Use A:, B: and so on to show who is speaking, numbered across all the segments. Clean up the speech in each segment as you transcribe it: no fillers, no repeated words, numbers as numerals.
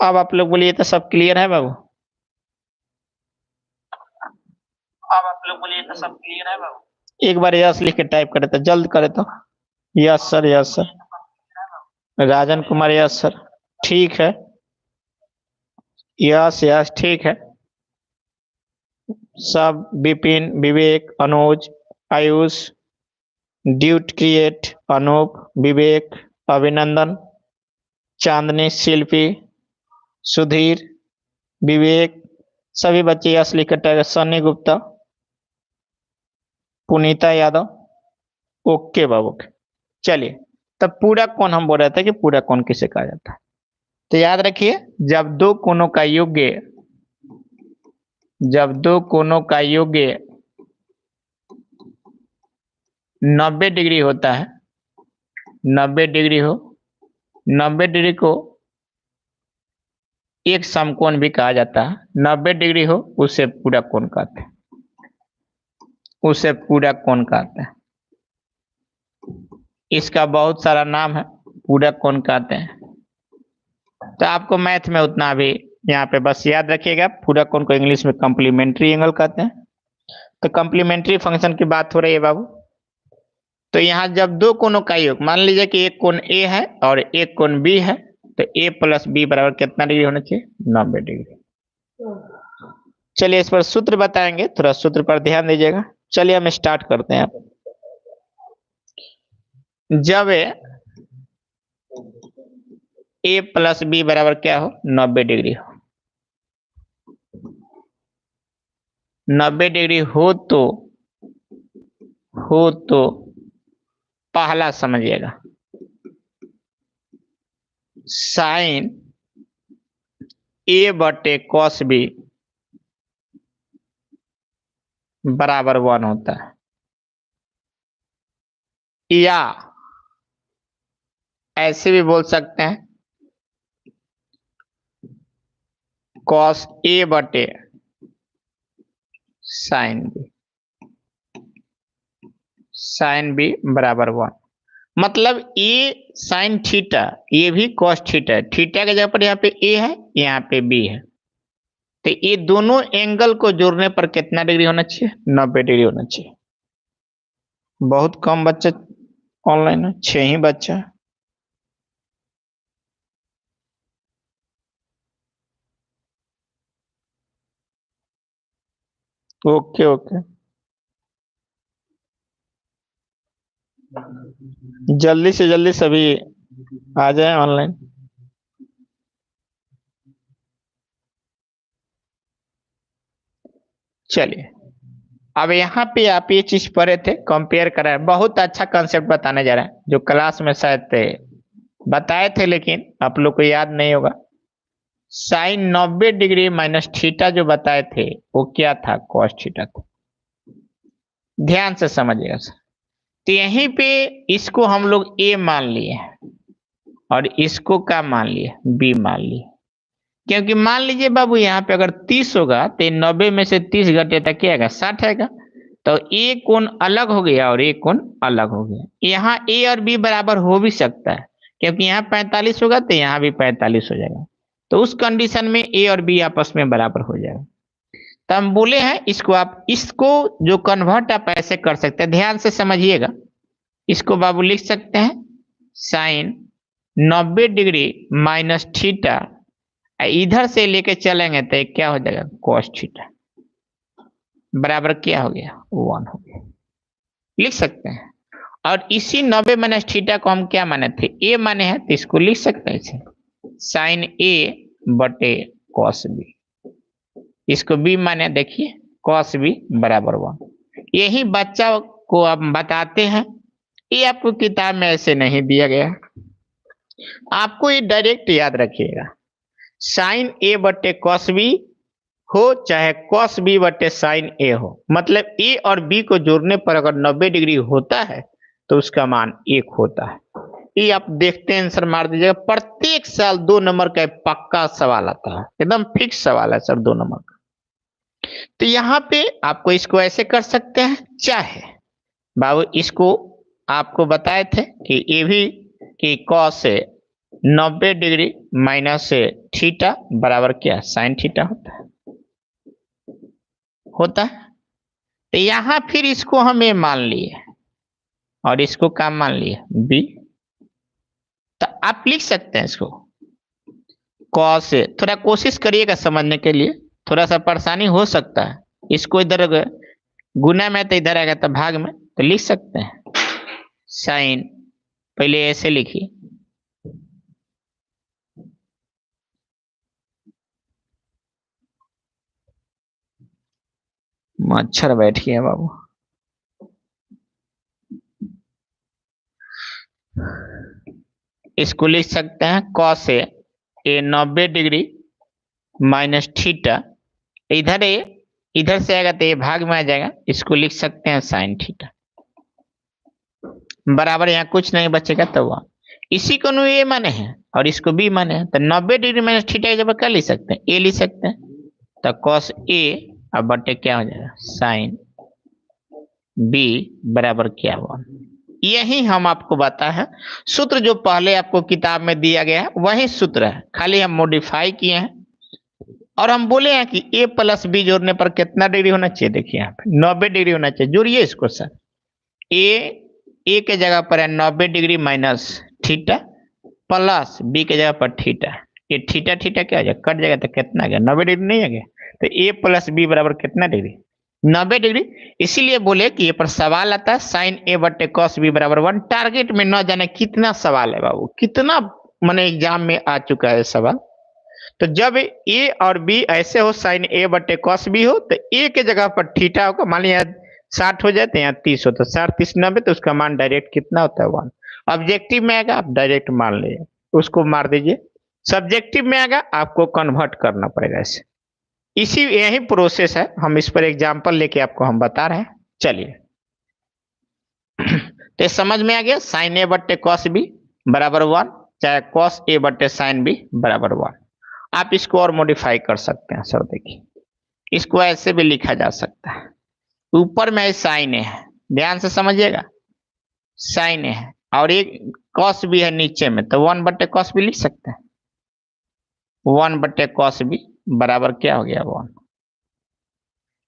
A: अब आप लोग बोलिए तो सब क्लियर है बाबू? अब आप लोग बोलिए तो सब क्लियर है बाबू? एक बार यस लिख के टाइप करे तो जल्द करे तो। Yes sir, yes sir. Rajan Kumar, yes sir. ठीक है, यस यस ठीक है। सब विपिन, विवेक, अनुज, आयुष, ड्यूट क्रिएट, अनूप, विवेक, अभिनंदन, चांदनी, शिल्पी, सुधीर, विवेक, सभी बच्चे यस लिख कर टाइप। सन्नी गुप्ता, पुनीता यादव। ओके बाबू। चलिए, तब पूरा कोण हम बोल रहे थे कि पूरा कोण किसे कहा जाता है। तो याद रखिए, जब दो कोणों का योग्य, जब दो कोणों का योग्य 90 डिग्री होता है, 90 डिग्री हो, 90 डिग्री को एक समकोण भी कहा जाता है। 90 डिग्री हो उसे पूरा कोण कहते हैं, उसे पूरा कोण कहते हैं। इसका बहुत सारा नाम है, पूरा कोण कहते हैं। तो आपको मैथ में उतना भी यहाँ पे बस याद रखिएगा, पूरा कोण को इंग्लिश में कॉम्प्लीमेंट्री एंगल कहते हैं। तो कॉम्प्लीमेंट्री फंक्शन की बात हो रही है बाबू। तो यहाँ जब दो कोणों का योग, मान लीजिए कि एक कोण ए है और एक कोण बी है, तो ए प्लस बी बराबर कितना डिग्री होना चाहिए? 90 डिग्री। चलिए इस पर सूत्र बताएंगे, थोड़ा सूत्र पर ध्यान दीजिएगा। चलिए हम स्टार्ट करते हैं। जब ए प्लस बी बराबर क्या हो? 90 डिग्री हो। 90 डिग्री हो तो पहला समझिएगा, साइन ए बटे कॉस बी बराबर 1 होता है। या ऐसे भी बोल सकते हैं, कॉस ए बटे साइन बी, साइन बी बराबर 1। मतलब ए साइन थीटा, ये भी कॉस थीटा है। थीटा के जगह पर यहाँ पे ए है, यहाँ पे बी है। तो ये दोनों एंगल को जोड़ने पर कितना डिग्री होना चाहिए? 90 डिग्री होना चाहिए। बहुत कम बच्चे ऑनलाइन है, 6 ही बच्चा है। ओके ओके, जल्दी से जल्दी सभी आ जाए ऑनलाइन। चलिए, अब यहाँ पे आप ये चीज पढ़े थे, कंपेयर करा है। बहुत अच्छा कंसेप्ट बताने जा रहे हैं, जो क्लास में शायद बताए थे लेकिन आप लोग को याद नहीं होगा। साइन 90 डिग्री माइनस थीटा जो बताए थे वो क्या था? कॉस थीटा था। ध्यान से समझिएगा सर। तो यहीं पे इसको हम लोग ए मान लिए और इसको क्या मान लिए? बी मान लिए। क्योंकि मान लीजिए बाबू, यहाँ पे अगर 30 होगा तो 90 में से 30 घटे तो क्या आएगा? 60 आएगा। तो ए कोण अलग हो गया और ए कोण अलग हो गया। यहाँ ए और बी बराबर हो भी सकता है, क्योंकि यहाँ 45 होगा तो यहाँ भी 45 हो जाएगा। तो उस कंडीशन में ए और बी आपस में बराबर हो जाएगा। तो हम बोले हैं इसको, आप इसको जो कन्वर्ट आप ऐसे कर सकते हैं, ध्यान से समझिएगा। इसको बाबू लिख सकते हैं साइन 90 डिग्री माइनस थीटा, इधर से लेके चलेंगे तो क्या हो जाएगा? कॉस थीटा बराबर क्या हो गया? 1 हो गया। लिख सकते हैं। और इसी 90 माइनस थीटा को हम क्या माने थे? ए माने हैं, तो इसको लिख सकते हैं इसे साइन ए बटे कॉस बी। इसको बी माने, देखिए कॉस बी बराबर 1। यही बच्चा को हम बताते हैं, ये आपको किताब में ऐसे नहीं दिया गया। आपको ये डायरेक्ट याद रखिएगा, साइन ए बटे कॉस बी हो चाहे कॉस बी बटे साइन ए हो, मतलब ए और बी को जोड़ने पर अगर 90 डिग्री होता है तो उसका मान 1 होता है। ये आप देखते हैं, आंसर मार दीजिएगा। प्रत्येक साल 2 नंबर का पक्का सवाल आता है, एकदम फिक्स सवाल है सर 2 नंबर का। तो यहाँ पे आपको इसको ऐसे कर सकते हैं, चाहे बाबू इसको आपको बताए थे कि ये भी कि कॉस 90 डिग्री माइनस थीटा बराबर क्या, साइन थीटा होता है। तो यहां फिर इसको हम ए मान लिए और इसको क्या मान लिए, बी। तो आप लिख सकते हैं इसको कॉस, थोड़ा कोशिश करिएगा समझने के लिए, थोड़ा सा परेशानी हो सकता है। इसको इधर गुना में तो इधर आएगा तो भाग में, तो लिख सकते हैं साइन, पहले ऐसे लिखिए, मच्छर बैठ गया बाबू। इसको लिख सकते हैं cos A 90 degree minus theta, इधर इधर से आएगा तो ये भाग में आ जाएगा, इसको लिख सकते हैं साइन थीटा बराबर, यहाँ कुछ नहीं बचेगा तो वह इसी को नु ए माने हैं और इसको बी माने हैं, तो 90 डिग्री माइनस थीटा की जगह क्या लिख सकते हैं, ए लिख सकते हैं। तो कॉस ए अब बटे क्या हो जाएगा, साइन बी बराबर क्या हुआ। यही हम आपको बता है, सूत्र जो पहले आपको किताब में दिया गया है वही सूत्र है, खाली हम मॉडिफाई किए हैं। और हम बोले हैं कि ए प्लस बी जोड़ने पर कितना डिग्री होना चाहिए, देखिए यहाँ पे 90 डिग्री होना चाहिए। जोड़िए इसको सर, ए के जगह पर है 90 degree minus theta plus B के जगह पर थीटा, ये थीटा थीटा क्या हो जाएगा, कट जाएगा तो कितना आ गया, 90 डिग्री नहीं आ गया। तो ए प्लस बी बराबर कितना डिग्री, 90 डिग्री। इसीलिए बोले कि ये पर सवाल आता है साइन ए बटे कॉस बी बराबर 1। टारगेट में न जाने कितना सवाल है बाबू, कितना मैंने एग्जाम में आ चुका है सवाल। तो जब ए और बी ऐसे हो, साइन ए बटे कॉस बी हो, तो ए के जगह पर थीटा होगा, मान लिया 60 हो जाए तो यहाँ 30 हो, तो 60 30 90, तो उसका मान डायरेक्ट कितना होता है 1। ऑब्जेक्टिव में आएगा आप डायरेक्ट मान लीजिए, उसको मार दीजिए। सब्जेक्टिव में आएगा आपको कन्वर्ट करना पड़ेगा ऐसे, इसी यही प्रोसेस है। हम इस पर एग्जाम्पल लेके आपको हम बता रहे हैं, चलिए। तो समझ में आ गया, साइन ए बट्टे कॉस बी बराबर 1, चाहे कॉस ए बट्टे साइन बी बराबर 1। आप इसको और मॉडिफाई कर सकते हैं सर, देखिए इसको ऐसे भी लिखा जा सकता है, ऊपर में साइन ए है, ध्यान से समझिएगा, साइन ए है और एक कॉस बी है नीचे में, तो 1 बट्टे कॉस बी लिख सकते हैं, 1 बट्टे कॉस बी बराबर क्या हो गया 1।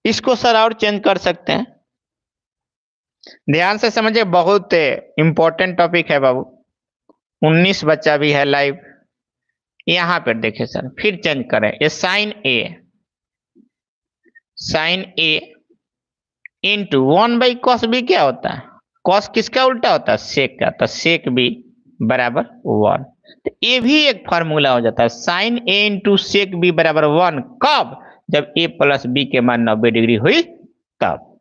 A: इसको सर और चेंज कर सकते हैं, ध्यान से समझिए, बहुत इंपॉर्टेंट टॉपिक है बाबू। 19 बच्चा भी है लाइव, यहां पर देखिए सर, फिर चेंज करें, ये sine A into 1 by cos B क्या होता है, कॉस किसका उल्टा होता है, सेक का, तो सेक बी बराबर 1। तो ये भी एक फार्मूला हो जाता है, sign A into sec B बराबर 1, कब, जब ए प्लस बी के मान 90 डिग्री हुई तब।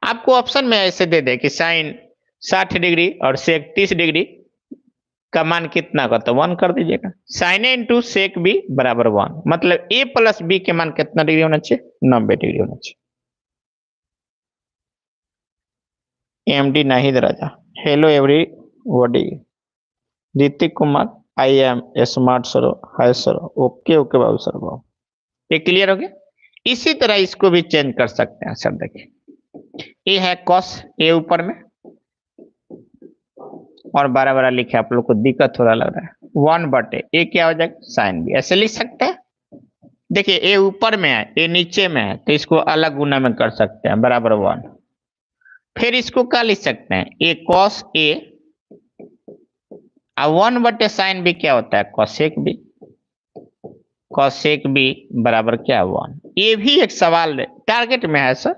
A: आपको ऑप्शन में ऐसे दे दे कि साइन 60 डिग्री और सेक 30 डिग्री का मान कितना का, तो 1 कर दीजिएगा। Sign A into sec B बराबर 1, मतलब ए प्लस बी के मान कितना डिग्री होना चाहिए, 90 डिग्री होना चाहिए। MD Nahid Raja, hello everybody, Hrithik Kumar, I am smart sir, hi sir, okay okay Babu sir, Babu ये क्लियर हो गया। इसी तरह इसको भी चेंज कर सकते हैं सर, देखिए ए है कॉस ए ऊपर में और बड़ा बड़ा लिखे, आप लोग को दिक्कत थोड़ा लग रहा है, 1 बटे ए क्या हो जाएगा, साइन बी, ऐसे लिख सकते हैं। देखिए ए ऊपर में है, ए नीचे में है, तो इसको अलग गुना में कर सकते हैं, बराबर 1। फिर इसको क्या लिख सकते हैं, ए कॉस ए और 1 बटे साइन बी क्या होता है, कॉसेक बी, कॉसेक बी बराबर क्या 1। ये भी एक सवाल टारगेट में है सर,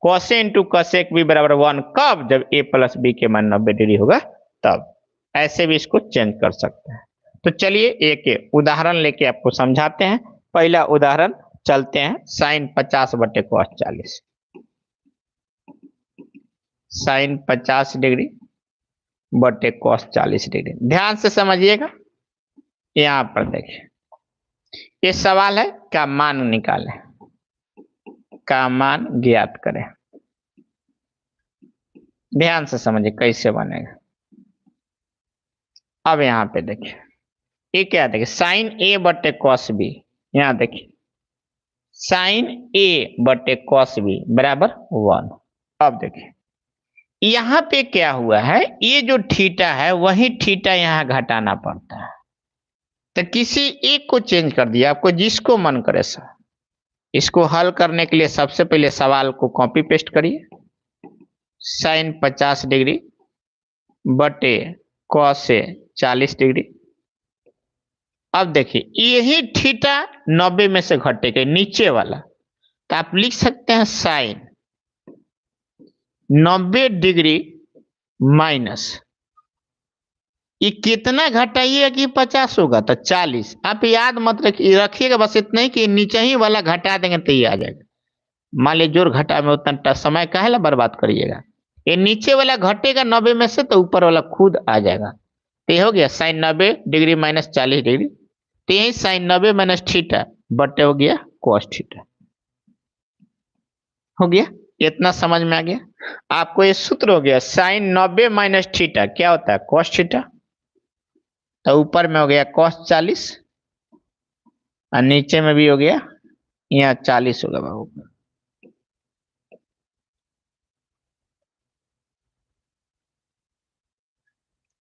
A: कॉसे इंटू कॉसेक बी बराबर 1 कब, जब ए प्लस बी के मान 90 डिग्री होगा तब। ऐसे भी इसको चेंज कर सकते हैं। तो चलिए एक उदाहरण लेके आपको समझाते हैं। पहला उदाहरण चलते हैं, साइन 50 बटे कॉस 40, साइन 50 डिग्री बटे कॉस 40 डिग्री। ध्यान से समझिएगा, यहां पर देखिए ये सवाल है, का मान निकालें, का मान ज्ञात करें। ध्यान से समझिए कैसे बनेगा। अब यहां पे देखिए ये क्या, देखिए साइन ए बटे कॉस बी, यहां देखिए साइन ए बटे कॉस बी बराबर 1। अब देखिए यहां पे क्या हुआ है, ये जो थीटा है वही थीटा यहां घटाना पड़ता है, तो किसी एक को चेंज कर दिया, आपको जिसको मन करे सर। इसको हल करने के लिए सबसे पहले सवाल को कॉपी पेस्ट करिए, साइन 50 डिग्री बटे कॉस से 40 डिग्री। अब देखिए यही थीटा 90 में से घटेगा नीचे वाला, तो आप लिख सकते हैं साइन 90 डिग्री माइनस, ये कितना घटाइएगा कि 50 होगा, तो 40। आप याद मत रखिएगा बस इतना ही कि नीचे ही वाला घटा देंगे तो ये आ जाएगा। मान लीजिए जोड़ घटा में उतना समय काहे ला बर्बाद करिएगा, ये नीचे वाला घटेगा 90 में से तो ऊपर वाला खुद आ जाएगा। तो ये हो गया साइन 90 डिग्री माइनस 40 डिग्री, तो यही साइन 90 माइनस थीटा बटे हो गया कॉस थीटा। हो गया, इतना समझ में आ गया आपको। ये सूत्र हो गया साइन 90 माइनस थीटा क्या होता है कॉस थीटा, तो ऊपर में हो गया कॉस 40 और नीचे में भी हो गया यहाँ 40 होगा बाबू।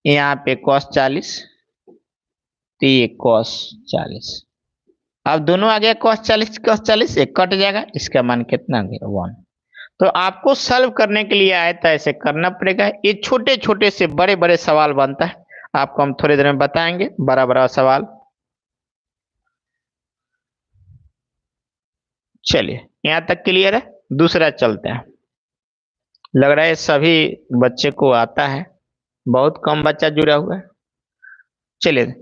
A: यहाँ पे कॉस 40 तो ये कॉस 40, अब दोनों आ गया कॉस 40 एक कट जाएगा, इसका मान कितना आ गया 1। तो आपको सॉल्व करने के लिए आया था ऐसे करना पड़ेगा। ये छोटे छोटे से बड़े बड़े सवाल बनता है, आपको हम थोड़ी देर में बताएंगे बड़ा बड़ा सवाल। चलिए यहां तक क्लियर है, दूसरा चलते हैं। लग रहा है सभी बच्चे को आता है, बहुत कम बच्चा जुड़ा हुआ है। चलिए